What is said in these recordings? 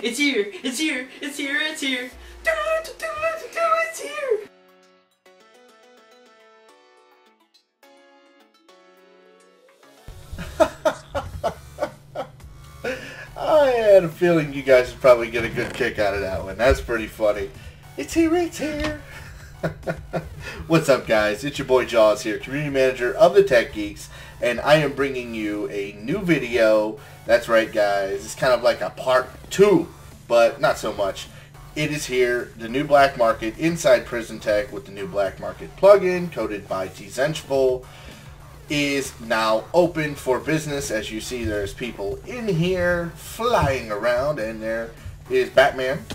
It's here! It's here! It's here! It's here! It's here! I had a feeling you guys would probably get a good kick out of that one. That's pretty funny. It's here, it's here. What's up, guys? It's your boy Jaws here, community manager of the Tech Geeks, and I am bringing you a new video. That's right, guys. It's kind of like a part 2, but not so much. It is here, the new black market inside PrisonTech with the new black market plugin coded by Tzensful is now open for business. As you see, there's people in here flying around, and there is Batman.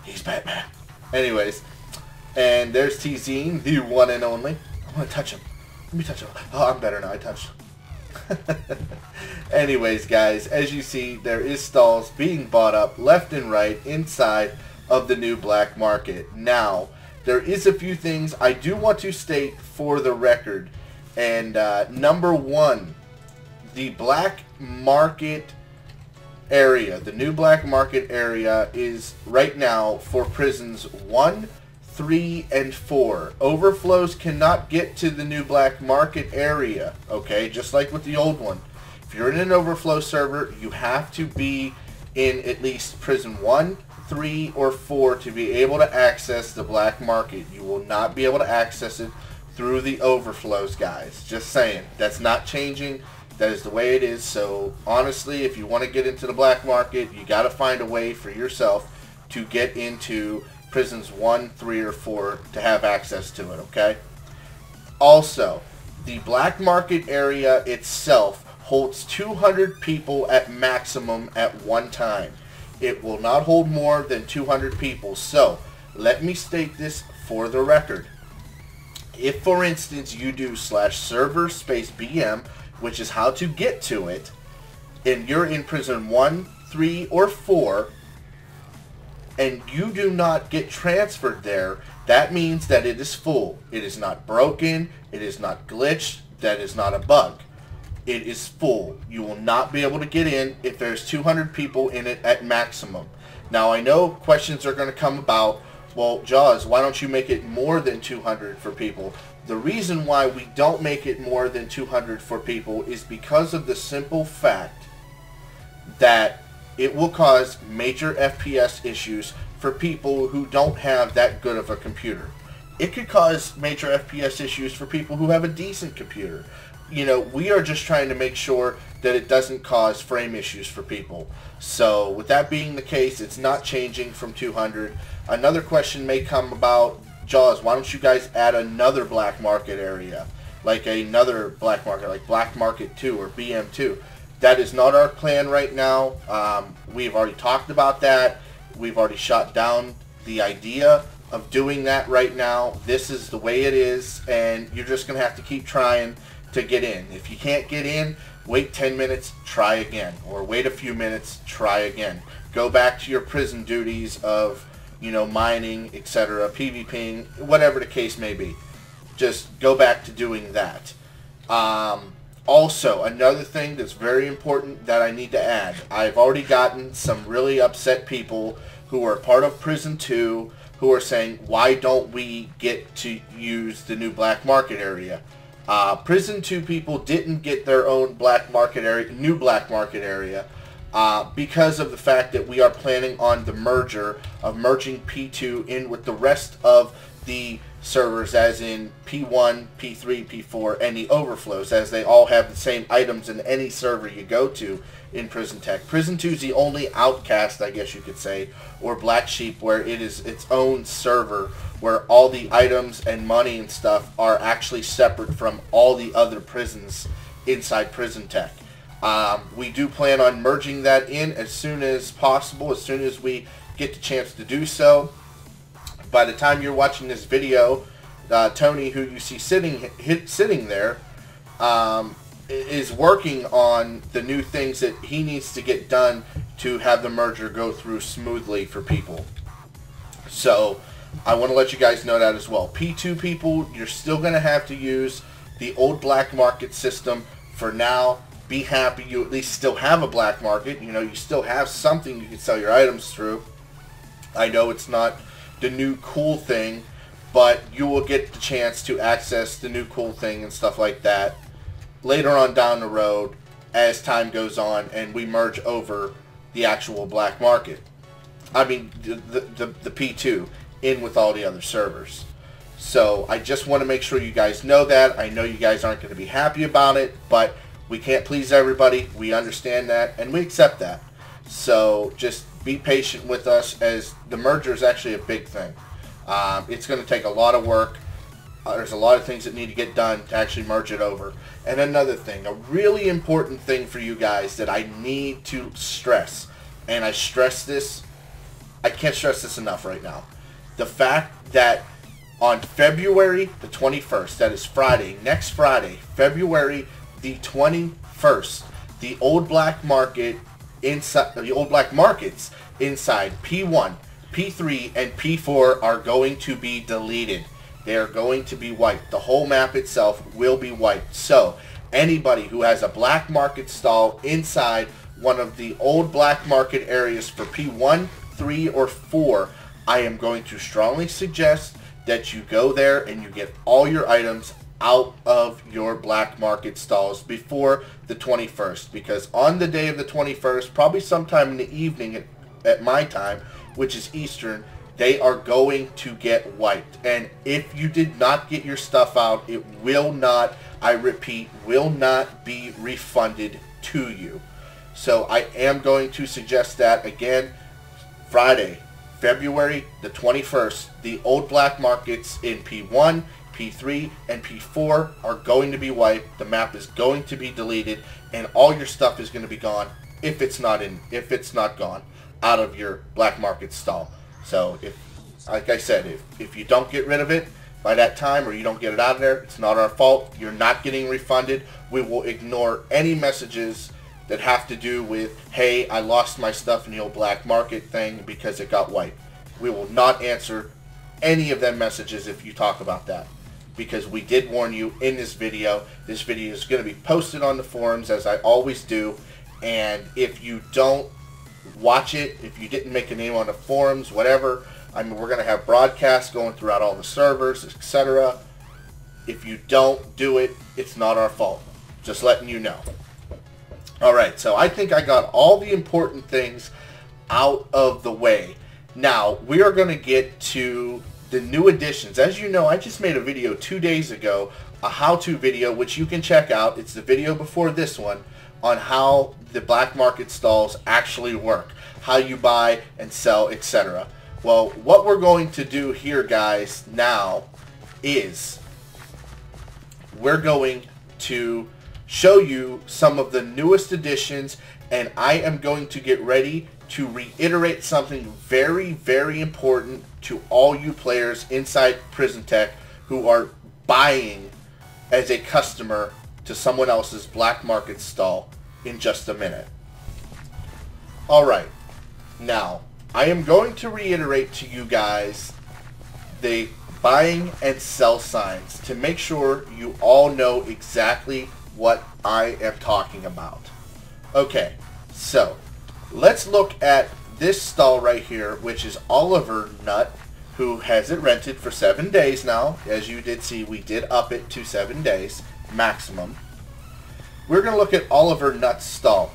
He's Batman. Anyways, and there's Tzine, the one and only. I'm gonna touch him. Let me touch him. Oh, I'm better now. I touched him. Anyways, guys, as you see, there is stalls being bought up left and right inside of the new black market. Now, there is a few things I do want to state for the record. And number one, the black market area, the new black market area is right now for prisons 1, 3, and 4. Overflows cannot get to the new black market area, okay, just like with the old one. If you're in an overflow server, you have to be in at least prison 1, 3, or 4 to be able to access the black market. You will not be able to access it through the overflows, guys. Just saying. That's not changing. That is the way it is. So honestly, if you want to get into the black market, you got to find a way for yourself to get into prisons 1, 3, or 4 to have access to it, okay? Also, the black market area itself holds 200 people at maximum at one time. It will not hold more than 200 people. So let me state this for the record. If, for instance, you do /server space BM, which is how to get to it, and you're in prison 1, 3, or 4, and you do not get transferred there, that means that it is full. It is not broken. It is not glitched. That is not a bug. It is full. You will not be able to get in if there's 200 people in it at maximum. Now, I know questions are going to come about, well, Jaws, why don't you make it more than 200 for people? The reason why we don't make it more than 200 for people is because of the simple fact that it will cause major FPS issues for people who don't have that good of a computer. It could cause major FPS issues for people who have a decent computer. You know, we are just trying to make sure that it doesn't cause frame issues for people. So with that being the case, it's not changing from 200. Another question may come about, Jaws, why don't you guys add another black market area? Like another black market, like Black Market 2 or BM2. That is not our plan right now. We've already talked about that. We've already shot down the idea of doing that right now. This is the way it is, and you're just going to have to keep trying to get in. If you can't get in, wait 10 minutes, try again. Or wait a few minutes, try again. Go back to your prison duties of, you know, mining, etc., PvPing, whatever the case may be. Just go back to doing that. Also, another thing that's very important that I need to add. I've already gotten some really upset people who are part of Prison 2 who are saying, why don't we get to use the new black market area? Prison 2 people didn't get their own black market area, new black market area, because of the fact that we are planning on the merger of merging P2 in with the rest of the servers, as in P1, P3, P4, and the overflows, as they all have the same items in any server you go to in PrisonTech. Prison 2 is the only outcast, I guess you could say, or black sheep, where it is its own server, where all the items and money and stuff are actually separate from all the other prisons inside PrisonTech. We do plan on merging that in as soon as possible, as soon as we get the chance to do so. By the time you're watching this video, Tony, who you see sitting there, is working on the new things that he needs to get done to have the merger go through smoothly for people. So I want to let you guys know that as well. P2 people, you're still going to have to use the old black market system for now. be happy you at least still have a black market. You know, you still have something you can sell your items through. I know it's not the new cool thing, but you will get the chance to access the new cool thing and stuff like that later on down the road as time goes on and we merge over the actual black market. I mean, the P2 in with all the other servers. So I just want to make sure you guys know that. I know you guys aren't going to be happy about it, but we can't please everybody. We understand that, and we accept that. So just be patient with us, as the merger is actually a big thing. It's going to take a lot of work. There's a lot of things that need to get done to actually merge it over. And another thing, a really important thing for you guys that I need to stress, and I stress this, I can't stress this enough right now. The fact that on February the 21st, that is Friday, next Friday, February the 21st, the old black market inside, the old black markets inside P1, P3, and P4 are going to be deleted. They are going to be wiped. The whole map itself will be wiped. So anybody who has a black market stall inside one of the old black market areas for P1, 3, or 4, I am going to strongly suggest that you go there and you get all your items out of your black market stalls before the 21st, because on the day of the 21st, probably sometime in the evening at my time, which is Eastern, they are going to get wiped. And if you did not get your stuff out, it will not, I repeat, will not be refunded to you. So I am going to suggest that again, Friday, February the 21st, the old black markets in P1, P3, and P4 are going to be wiped. The map is going to be deleted, and all your stuff is going to be gone if it's not gone out of your black market stall. So if, like I said, if you don't get rid of it by that time, or you don't get it out of there, it's not our fault. You're not getting refunded. We will ignore any messages that have to do with, hey, I lost my stuff in the old black market thing because it got wiped. We will not answer any of them messages if you talk about that, because we did warn you in this video. This video is going to be posted on the forums, as I always do, and if you don't watch it, if you didn't make a name on the forums, whatever, I mean, we're going to have broadcasts going throughout all the servers, etc. If you don't do it, it's not our fault. Just letting you know. Alright, so I think I got all the important things out of the way. Now, we are going to get to the new additions. As you know, I just made a video 2 days ago, a how-to video, which you can check out. It's the video before this one, on how the black market stalls actually work, how you buy and sell, etc. Well, what we're going to do here, guys, now is we're going to show you some of the newest additions, and I am going to get ready to reiterate something very, very important to all you players inside PrisonTech who are buying as a customer to someone else's black market stall in just a minute. Alright, now I am going to reiterate to you guys the buying and sell signs to make sure you all know exactly what I am talking about. Okay, so let's look at this stall right here, which is Oliver Nut, who has it rented for 7 days now. As you did see, we did up it to 7 days maximum. We're going to look at Oliver Nut's stall.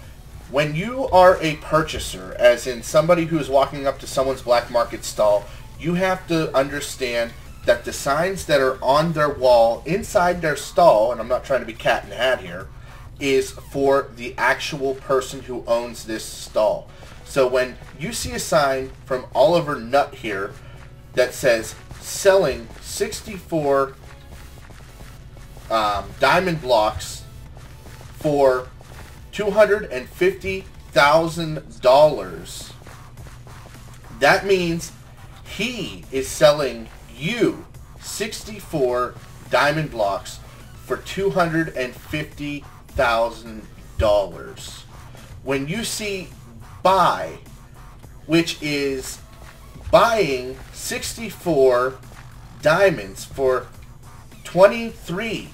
When you are a purchaser, as in somebody who is walking up to someone's black market stall, you have to understand that the signs that are on their wall inside their stall, and I'm not trying to be cat in the hat here, is for the actual person who owns this stall. So when you see a sign from Oliver Nut here that says selling 64 diamond blocks for $250,000, that means he is selling you 64 diamond blocks for $250,000. When you see buy, which is buying 64 diamonds for $23,000,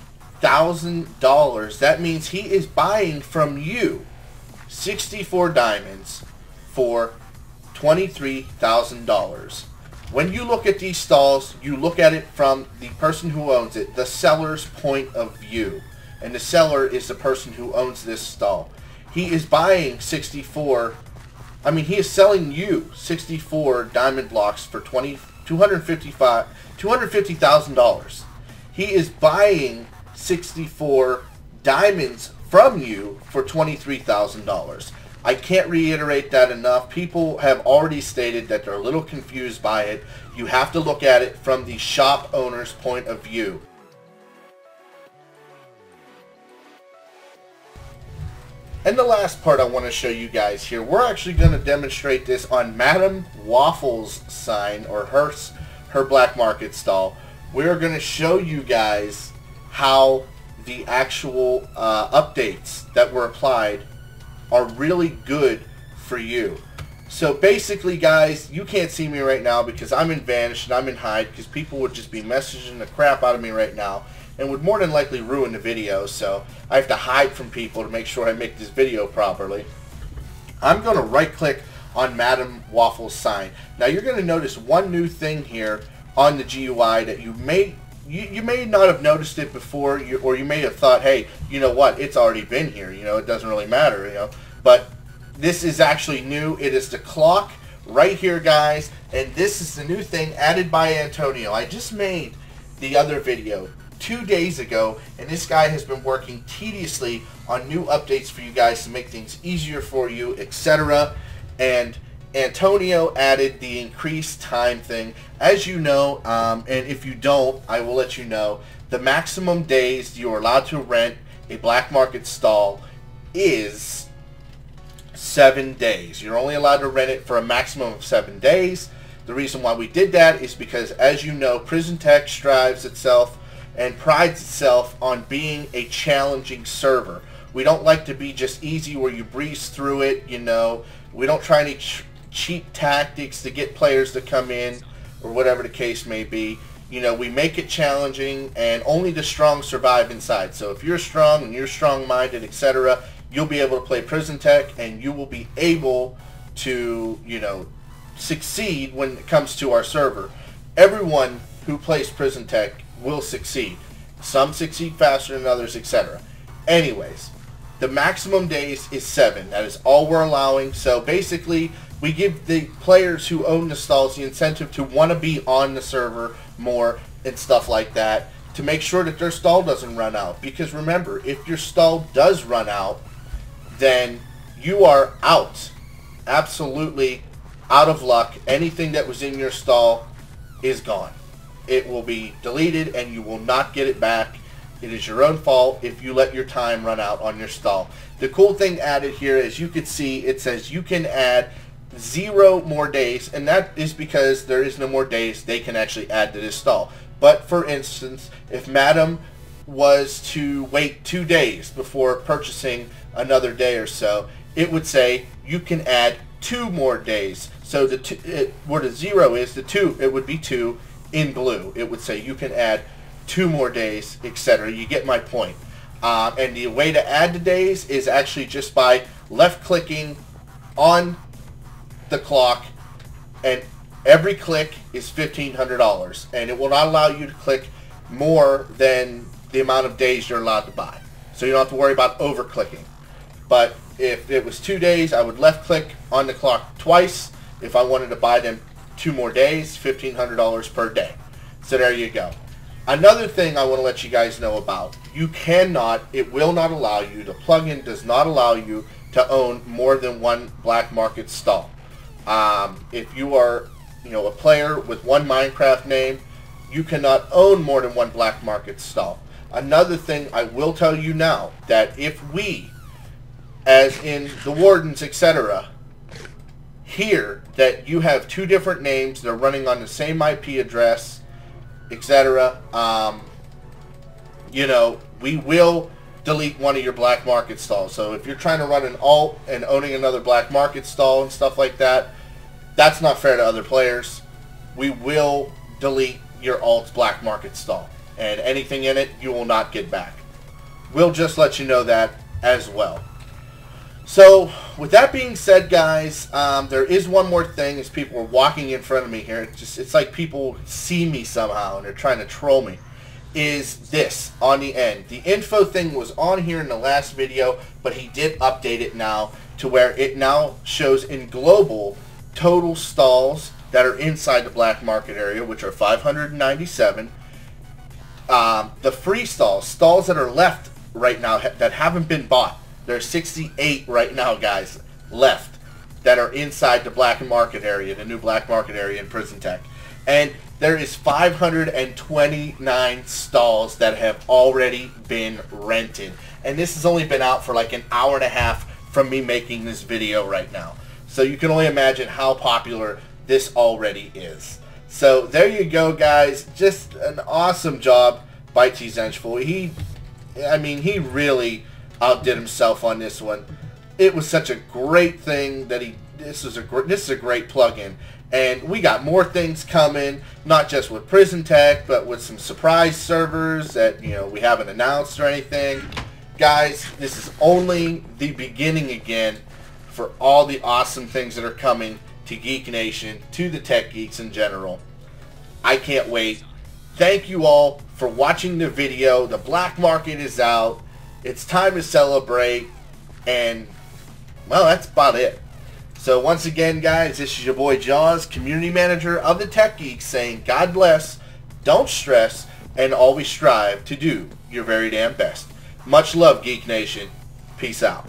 $63,000. That means he is buying from you 64 diamonds for $23,000. When you look at these stalls, you look at it from the person who owns it, the seller's point of view. And the seller is the person who owns this stall. He is buying he is selling you 64 diamond blocks for $250,000. He is buying 64 diamonds from you for $23,000. I can't reiterate that enough. People have already stated that they're a little confused by it. You have to look at it from the shop owner's point of view. And the last part I want to show you guys here, we're actually going to demonstrate this on Madam Waffle's sign, or her black market stall. We're going to show you guys how the actual updates that were applied are really good for you. So basically, guys, you can't see me right now because I'm in Vanish and I'm in Hide, because people would just be messaging the crap out of me right now and would more than likely ruin the video. So I have to hide from people to make sure I make this video properly. I'm going to right click on Madam Waffle's sign. Now you're going to notice one new thing here on the GUI that you may not have noticed it before, or you may have thought, hey, you know what, it's already been here, it doesn't really matter, but this is actually new. It is the clock right here, guys, and this is the new thing added by Antonio. I just made the other video 2 days ago, and this guy has been working tediously on new updates for you guys to make things easier for you, etc. And Antonio added the increased time thing. As you know, and if you don't, I will let you know, the maximum days you are allowed to rent a black market stall is 7 days. You're only allowed to rent it for a maximum of 7 days. The reason why we did that is because, as you know, PrisonTech strives itself and prides itself on being a challenging server. We don't like to be just easy where you breeze through it, We don't try any cheap tactics to get players to come in, or whatever the case may be. We make it challenging, and only the strong survive inside. So if you're strong and you're strong-minded, etc., you'll be able to play PrisonTech, and you will be able to, succeed when it comes to our server. Everyone who plays PrisonTech will succeed. Some succeed faster than others, etc. Anyways, the maximum days is 7. That is all we're allowing. So basically, we give the players who own the stalls the incentive to want to be on the server more and stuff like that, to make sure that their stall doesn't run out. Because remember, if your stall does run out, then you are out. Absolutely out of luck. Anything that was in your stall is gone. It will be deleted and you will not get it back. It is your own fault if you let your time run out on your stall. The cool thing added here, as you can see, it says you can add 0 more days, and that is because there is no more days they can actually add to this stall. But for instance, if Madam was to wait 2 days before purchasing another day or so, it would say you can add 2 more days. So where the 0 is, the 2, it would be 2 in blue. It would say you can add 2 more days, etc. You get my point. And the way to add the days is actually just by left-clicking on the clock, and every click is $1,500, and it will not allow you to click more than the amount of days you're allowed to buy. So you don't have to worry about over-clicking. But if it was 2 days, I would left-click on the clock twice. If I wanted to buy them 2 more days, $1,500 per day. So there you go. Another thing I want to let you guys know about, you cannot, it will not allow you, the plugin does not allow you to own more than one black market stall. If you are, a player with one Minecraft name, you cannot own more than one black market stall. Another thing I will tell you now, that if we, as in the wardens, etc., hear that you have 2 different names, they're running on the same IP address, etc., we will delete one of your black market stalls. So if you're trying to run an alt and owning another black market stall and stuff like that, that's not fair to other players. We will delete your alt's black market stall, and anything in it you will not get back. we'll just let you know that as well. So, with that being said, guys, there is one more thing as people are walking in front of me here. It's like people see me somehow and they're trying to troll me. Is this on the end. The info thing was on here in the last video, but he did update it now to where it now shows in global total stalls that are inside the black market area, which are 597. The free stalls that are left right now that haven't been bought, there's 68 right now, guys, left that are inside the black market area, the new black market area in PrisonTech. And there is 529 stalls that have already been rented. And this has only been out for like an hour and a half from me making this video right now. So you can only imagine how popular this already is. So there you go, guys. Just an awesome job by T Zengeful. He really outdid himself on this one. It was such a great thing that this is a great plugin, and we got more things coming, not just with PrisonTech, but with some surprise servers that we haven't announced or anything. Guys, this is only the beginning again for all the awesome things that are coming to Geek Nation, to the tech geeks in general. I can't wait. Thank you all for watching the video. The black market is out. It's time to celebrate, and well, that's about it. So once again, guys, this is your boy Jaws, community manager of the Tech Geeks, saying God bless, don't stress, and always strive to do your very damn best. Much love, Geek Nation. Peace out.